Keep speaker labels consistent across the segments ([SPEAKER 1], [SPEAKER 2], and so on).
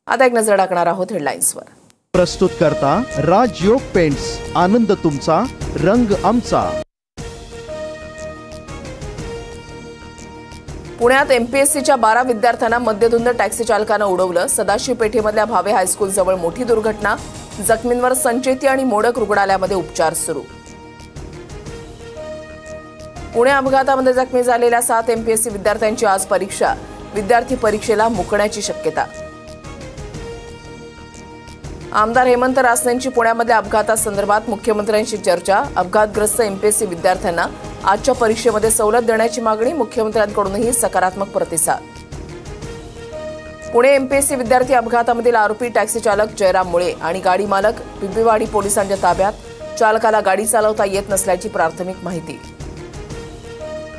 [SPEAKER 1] आता एक नजर टाकणार आहोत हेडलाईन्सवर।
[SPEAKER 2] प्रस्तुत करता राजयोग पेंट्स, आनंद तुमचा, रंग आमचा।
[SPEAKER 1] पुण्यात एमपीएससीच्या 12 विद्यार्थ्यांना मद्यधुंद टॅक्सी चालकानं उडवलं। सदाशिव पेठेमधल्या भावे हायस्कूल जवळ मोठी दुर्घटना। जखमींवर संचेती आणि मोडक रुग्णालयामध्ये उपचार सुरू। पुणे अपघातामध्ये जखमी झालेल्या 7 एमपीएससी विद्यार्थ्यांची आज परीक्षा। विद्यार्थी परीक्षेला मुकण्याची शक्यता। आमदार हेमंत रासनेंची पुण्यामधल्या अपघातासंदर्भात मुख्यमंत्र्यांशी चर्चा। अपघातग्रस्त एमपीएससी विद्यार्थ्यांना आजच्या परीक्षेमध्ये सवलत देण्याची मागणी। मुख्यमंत्र्यांकडूनही सकारात्मक प्रतिसाद। पुणे एमपीएससी विद्यार्थी अपघातामधील आरोपी टॅक्सी चालक जयराम मुळे आणि गाडी मालक बिबवेवाडी पोलिसांच्या ताब्यात। चालकाला गाडी चालवता येत नसल्याची प्राथमिक माहिती।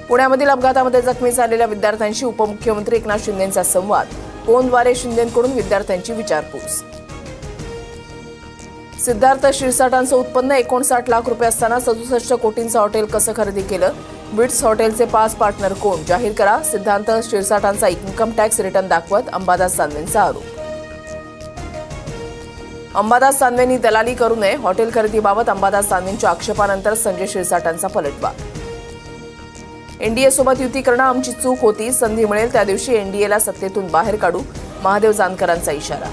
[SPEAKER 1] पुण्यामधील अपघातामध्ये जखमी झालेल्या विद्यार्थ्यांशी उपमुख्यमंत्री एकनाथ शिंदेंचा संवाद। फोनद्वारे शिंदेंकडून विद्यार्थ्यांची विचारपूस। सिद्धार्थ क्षीरसाठांचं उत्पन्न 59 लाख रुपये असताना 67 कोटींचं हॉटेल कसं खरेदी केलं? बिट्स हॉटेलचे 5 पार्टनर कोण? जाहीर करा। सिद्धार्थ क्षीरसाठांचा इन्कम टॅक्स रिटर्न दाखवत अंबादास दानवेंचा आरोप। अंबादास दानवेंनी दलाली करू नये, हॉटेल खरेदीबाबत अंबादास दानवेंच्या आक्षेपानंतर संजय क्षीरसाठांचा पलटवार। एनडीए सोबत युती करणं आमची चूक होती, संधी मिळेल त्या दिवशी एनडीएला सत्तेतून बाहेर काढू, महादेव जानकरांचा इशारा।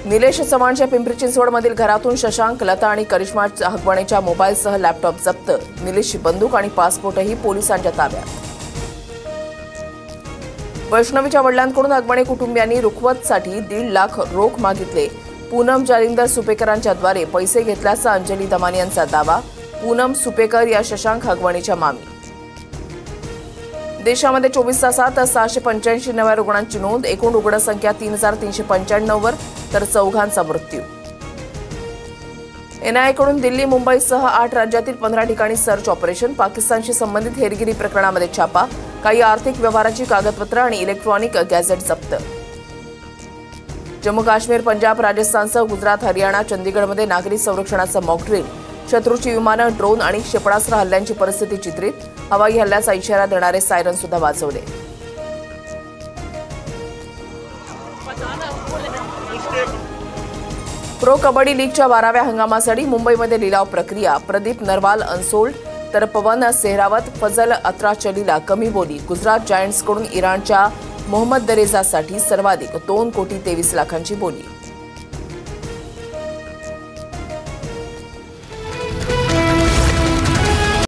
[SPEAKER 1] निलेश चव्हाणच्या पिंपरी चिंचवडमधील घरातून शशांक, लता आणि करिश्मा हगवणेच्या मोबाईलसह लॅपटॉप जप्त। निलेशची बंदूक आणि पासपोर्टही पोलिसांच्या ताब्यात। वैष्णवीच्या वडिलांकडून हगवणे कुटुंबियांनी रुखवतसाठी 1.5 लाख रोख मागितले। पूनम जालिंदर सुपेकरांच्याद्वारे पैसे घेतल्याचा अंजली दमानी यांचा दावा। पूनम सुपेकर या शशांक हगवणेच्या मामी। देशामध्ये 24 तासात 685 नव्या रुग्णांची नोंद। एकूण रुग्णसंख्या 3395 वर, तर 4 मृत्यू। एनआयएकडून दिल्ली, मुंबईसह 8 राज्यातील 15 ठिकाणी सर्च ऑपरेशन। पाकिस्तानशी संबंधित हेरगिरी प्रकरणामध्ये छापा। काही आर्थिक व्यवहाराची कागदपत्र आणि इलेक्ट्रॉनिक गॅझेट जप्त। जम्मू काश्मीर, पंजाब, राजस्थानसह गुजरात, हरियाणा, चंदीगडमध्ये नागरी संरक्षणाचं मॉकड्रिल। शत्रूची विमानं, ड्रोन आणि क्षेपणास्त्र हल्ल्यांची परिस्थिती चित्रित। हवाई हल्ल्याचा इशारा देणारे सायरन सुद्धा वाजवले। प्रो कबड्डी लीगच्या 12व्या हंगामासाठी मुंबईमध्ये लिलाव प्रक्रिया। प्रदीप नरवाल अनसोल्ड, तर पवन सेहरावत, फजल अत्राचलीला कमी बोली। गुजरात जायंट्सकडून इराणच्या मोहम्मद दरेजासाठी सर्वाधिक 2 कोटी 23 लाखांची बोली।